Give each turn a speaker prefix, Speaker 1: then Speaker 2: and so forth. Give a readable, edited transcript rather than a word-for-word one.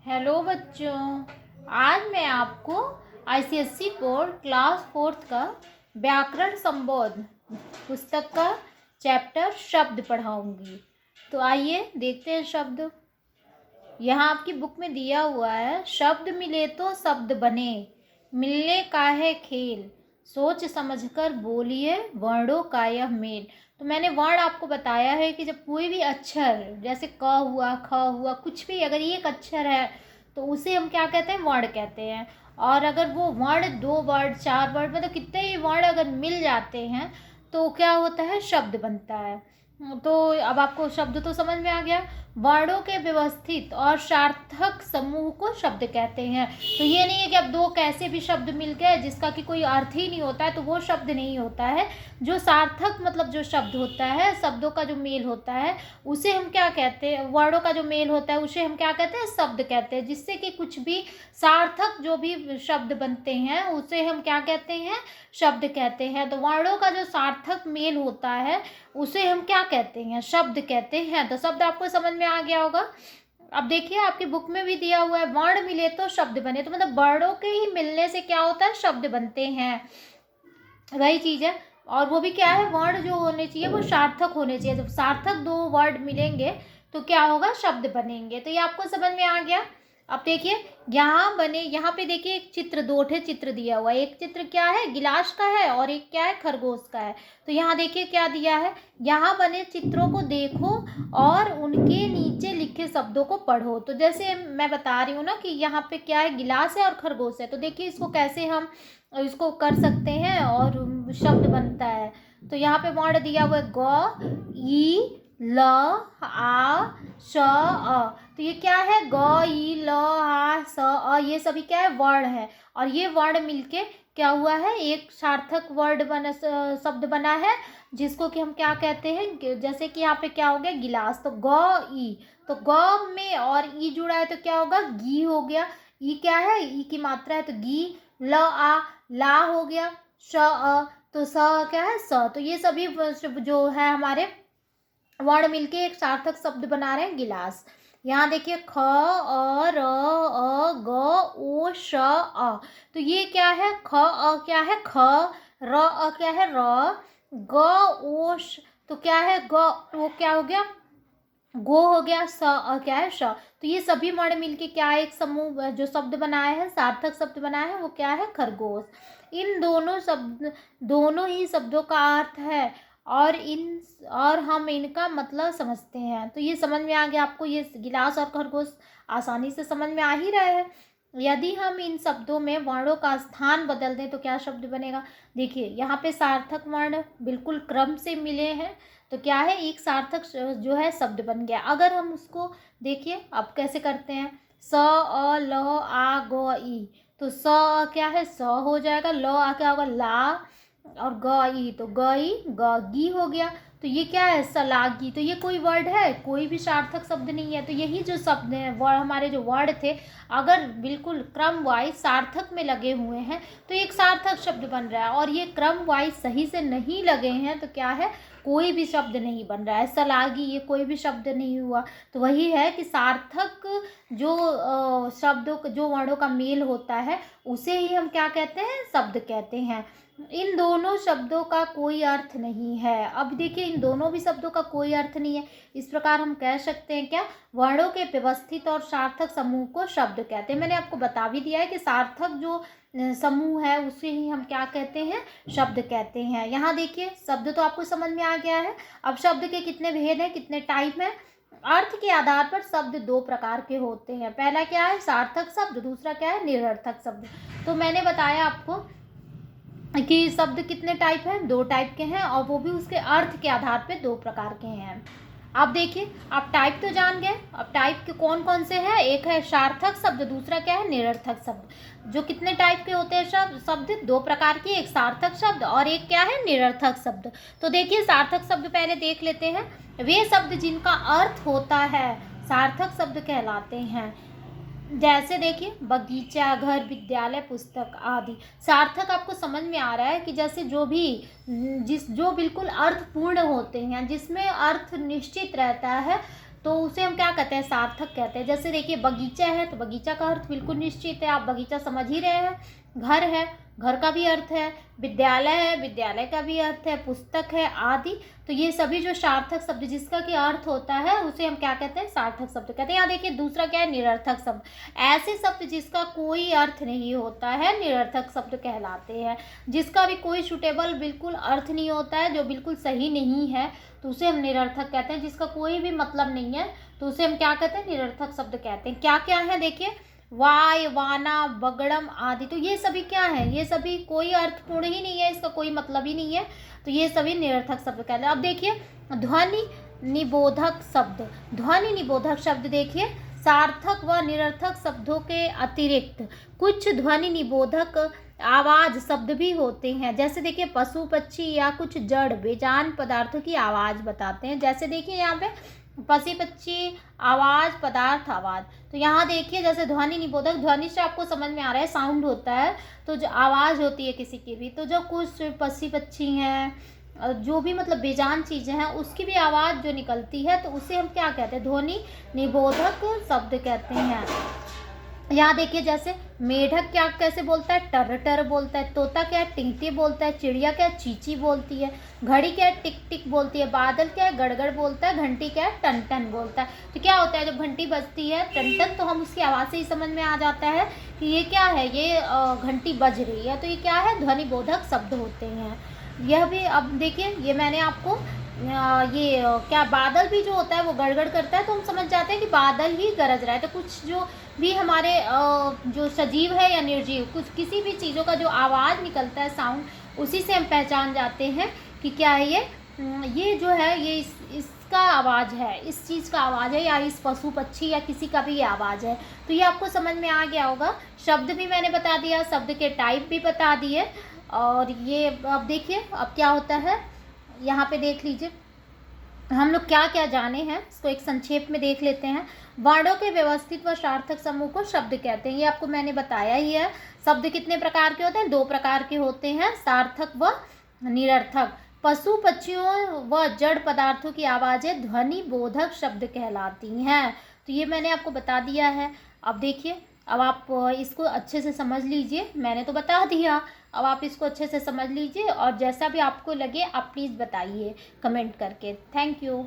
Speaker 1: Hello बच्चों, आज मैं आपको आईसीएसई बोर्ड क्लास 4th का व्याकरण संबोध पुस्तक का चैप्टर शब्द पढ़ाऊंगी। तो आइए देखते हैं शब्द। यहाँ आपकी बुक में दिया हुआ है, शब्द मिले तो शब्द बने, मिलने का है खेल, सोच समझकर बोलिए वर्णों का यह मेल। तो मैंने वर्ण आपको बताया है कि जब कोई भी अक्षर जैसे क हुआ, ख हुआ, कुछ भी अगर एक अक्षर है तो उसे हम क्या कहते हैं, वर्ण कहते हैं। और अगर वो वर्ण 2 वर्ड 4 वर्ड मतलब कितने ही वर्ण अगर मिल जाते हैं तो क्या होता है, शब्द बनता है। तो अब आपको शब्द तो समझ में आ गया। वर्णों के व्यवस्थित और सार्थक समूह को शब्द कहते हैं। तो ये नहीं है कि अब 2 कैसे भी शब्द मिल गए जिसका कि कोई अर्थ ही नहीं होता है तो वो शब्द नहीं होता है। जो सार्थक मतलब जो शब्द होता है, शब्दों का जो मेल होता है उसे हम क्या कहते हैं, वर्णों का जो मेल होता है उसे हम क्या कहते हैं, शब्द कहते हैं। जिससे कि कुछ भी सार्थक जो भी शब्द बनते हैं उसे हम क्या कहते हैं, शब्द कहते हैं। तो वर्णों का जो सार्थक मेल होता है उसे हम क्या कहते हैं, शब्द कहते हैं। तो शब्द आपको समझ में आ गया होगा। अब देखिए आपकी बुक में भी दिया हुआ है, वर्ण मिले तो शब्द बने। तो मतलब वर्णों के ही मिलने से क्या होता है, शब्द बनते हैं, वही चीज है। और वो भी क्या है, वर्ण जो होने चाहिए वो सार्थक होने चाहिए। जब सार्थक 2 वर्ड मिलेंगे तो क्या होगा, शब्द बनेंगे। तो ये आपको समझ में आ गया। अब देखिए यहाँ बने, यहाँ पे देखिए एक चित्र, 2 ठे चित्र दिया हुआ है। एक चित्र क्या है, गिलास का है, और एक क्या है, खरगोश का है। तो यहाँ देखिए क्या दिया है, यहाँ बने चित्रों को देखो और उनके नीचे लिखे शब्दों को पढ़ो। तो जैसे मैं बता रही हूँ ना कि यहाँ पे क्या है, गिलास है और खरगोश है। तो देखिए इसको कैसे हम इसको कर सकते हैं और शब्द बनता है। तो यहाँ पे वर्ण दिया हुआ है, ग ई ल आ श अ। तो ये क्या है, ग ई ल आ स अ, ये सभी क्या है, वर्ण है। और ये वर्ण मिलके क्या हुआ है, एक सार्थक वर्ड बना, शब्द बना है, जिसको कि हम क्या कहते हैं, जैसे कि यहाँ पे क्या हो गया, गिलास। तो ग ई, तो ग में और ई जुड़ा है तो क्या होगा, गी हो गया। ई क्या है, ई की मात्रा है तो गी। ल आ, ला हो गया। श अ, तो स क्या है, स। तो ये सभी जो है हमारे वर्ण मिलके एक सार्थक शब्द बना रहे हैं, गिलास। यहाँ देखिए ख अ र अ ग ओ श अ। तो ये क्या है, ख अ क्या है, ख, र अ क्या है, र, ग ओ श तो क्या है, ग, वो क्या हो गया, गो हो गया। स अ क्या है, श। तो ये सभी वर्ण मिलके क्या एक समूह जो शब्द बनाए हैं, सार्थक शब्द बनाए हैं, वो क्या है, खरगोश। इन दोनों शब्द, दोनों ही शब्दों का अर्थ है और हम इनका मतलब समझते हैं। तो ये समझ में आ गया आपको, ये गिलास और खरगोश आसानी से समझ में आ ही रहे हैं। यदि हम इन शब्दों में वर्णों का स्थान बदल दें तो क्या शब्द बनेगा। देखिए यहाँ पे सार्थक वर्ण बिल्कुल क्रम से मिले हैं तो क्या है, एक सार्थक जो है शब्द बन गया। अगर हम उसको देखिए अब कैसे करते हैं, स अ ल आ ग ई। तो स अ क्या है, स हो जाएगा। ल आ क्या होगा, ला, और ग ई तो गई, गी हो गया। तो ये क्या है, सलागी। तो ये कोई वर्ड है, कोई भी सार्थक शब्द नहीं है। तो यही जो शब्द हैं, वर्ड हमारे जो वर्ड थे, अगर बिल्कुल क्रम वाइज सार्थक में लगे हुए हैं तो एक सार्थक शब्द बन रहा है। और ये क्रम वाइज सही से नहीं लगे हैं तो क्या है, कोई भी शब्द नहीं बन रहा है। सलागी ये कोई भी शब्द नहीं हुआ। तो वही है कि सार्थक जो शब्दों जो वर्णों का मेल होता है उसे ही हम क्या कहते हैं, शब्द कहते हैं। इन दोनों शब्दों का कोई अर्थ नहीं है। अब देखिए इन दोनों भी शब्दों का कोई अर्थ नहीं है। इस प्रकार हम कह सकते हैं क्या, वर्णों के व्यवस्थित और सार्थक समूह को शब्द कहते हैं। मैंने आपको बता भी दिया है कि सार्थक जो समूह है उसे ही हम क्या कहते हैं, शब्द कहते हैं। यहाँ देखिए शब्द तो आपको समझ में आ गया है। अब शब्द के कितने भेद हैं, कितने टाइप हैं। अर्थ के आधार पर शब्द 2 प्रकार के होते हैं। पहला क्या है, सार्थक शब्द, दूसरा क्या है, निरर्थक शब्द। तो मैंने बताया आपको कि शब्द कितने टाइप हैं, 2 टाइप के हैं, और वो भी उसके अर्थ के आधार पे 2 प्रकार के हैं। अब देखिए आप टाइप तो जान गए। अब टाइप के कौन कौन से हैं, एक है सार्थक शब्द, दूसरा क्या है, निरर्थक शब्द। जो कितने टाइप के होते हैं शब्द 2 प्रकार के, एक सार्थक शब्द और एक क्या है, निरर्थक शब्द। तो देखिए सार्थक शब्द पहले देख लेते हैं। वे शब्द जिनका अर्थ होता है सार्थक शब्द कहलाते हैं। जैसे देखिए बगीचा, घर, विद्यालय, पुस्तक आदि। सार्थक आपको समझ में आ रहा है कि जैसे जो बिल्कुल अर्थपूर्ण होते हैं, जिसमें अर्थ निश्चित रहता है, तो उसे हम क्या कहते हैं, सार्थक कहते हैं। जैसे देखिए बगीचा है तो बगीचा का अर्थ बिल्कुल निश्चित है, आप बगीचा समझ ही रहे हैं। घर है, घर का भी अर्थ है। विद्यालय है, विद्यालय का भी अर्थ है। पुस्तक है आदि। तो ये सभी जो सार्थक शब्द जिसका कि अर्थ होता है उसे हम क्या कहते हैं, सार्थक शब्द कहते हैं। यहाँ देखिए दूसरा क्या है, निरर्थक शब्द। ऐसे शब्द जिसका कोई अर्थ नहीं होता है निरर्थक शब्द कहलाते हैं। जिसका भी कोई सुटेबल बिल्कुल अर्थ नहीं होता है, जो बिल्कुल सही नहीं है, तो उसे हम निरर्थक कहते हैं। जिसका कोई भी मतलब नहीं है तो उसे हम क्या कहते हैं, निरर्थक शब्द कहते हैं। क्या क्या है देखिए, वाय, वाना, बगड़म आदि। तो ये सभी क्या है, ये सभी कोई अर्थपूर्ण ही नहीं है, इसका कोई मतलब ही नहीं है, तो ये सभी निरर्थक शब्द कहते हैं। अब देखिए ध्वनि निबोधक शब्द। ध्वनि निबोधक शब्द देखिए, सार्थक व निरर्थक शब्दों के अतिरिक्त कुछ ध्वनि निबोधक आवाज शब्द भी होते हैं। जैसे देखिए पशु पक्षी या कुछ जड़ बेजान पदार्थों की आवाज बताते हैं। जैसे देखिए यहाँ पे पशु पक्षी आवाज, पदार्थ आवाज। तो यहाँ देखिए जैसे ध्वनि निबोधक, ध्वनि से आपको समझ में आ रहा है साउंड होता है, तो जो आवाज होती है किसी की भी, तो जो कुछ पशु पक्षी हैं, जो भी मतलब बेजान चीजें हैं, उसकी भी आवाज जो निकलती है तो उसे हम क्या कहते हैं, ध्वनि निबोधक शब्द कहते हैं। यहाँ देखिए जैसे मेढक क्या कैसे बोलता है, टर टर बोलता है। तोता क्या है, टिंटी बोलता है। चिड़िया क्या है, चींची बोलती है। घड़ी क्या है, टिक टिक बोलती है। बादल क्या है, गड़गड़ बोलता है। घंटी क्या है, टन टन बोलता है। तो क्या होता है, जब घंटी बजती है टन टन, तो हम उसकी आवाज़ से ही समझ में आ जाता है कि ये क्या है, ये घंटी बज रही है। तो ये क्या है, ध्वनि बोधक शब्द होते हैं। यह भी अब देखिए, ये मैंने आपको क्या बादल भी जो होता है वो गड़गड़ करता है, तो हम समझ जाते हैं कि बादल ही गरज रहा है। तो कुछ जो भी हमारे जो सजीव है या निर्जीव, कुछ किसी भी चीज़ों का जो आवाज़ निकलता है, साउंड, उसी से हम पहचान जाते हैं कि क्या है ये जो है ये इसका आवाज़ है, इस चीज़ का आवाज़ है, या इस पशु पक्षी या किसी का भी ये आवाज़ है। तो ये आपको समझ में आ गया होगा। शब्द भी मैंने बता दिया, शब्द के टाइप भी बता दिए। और ये अब देखिए अब क्या होता है, यहाँ पे देख लीजिए हम लोग क्या क्या जाने हैं, इसको एक संक्षेप में देख लेते हैं। वर्णों के व्यवस्थित व सार्थक समूह को शब्द कहते हैं। ये आपको मैंने बताया ही है। शब्द कितने प्रकार के होते हैं, 2 प्रकार के होते हैं, सार्थक व निरर्थक। पशु पक्षियों व जड़ पदार्थों की आवाज़ें ध्वनि बोधक शब्द कहलाती हैं। तो ये मैंने आपको बता दिया है। अब देखिए, अब आप इसको अच्छे से समझ लीजिए, मैंने तो बता दिया, अब आप इसको अच्छे से समझ लीजिए और जैसा भी आपको लगे आप प्लीज़ बताइए कमेंट करके। Thank you.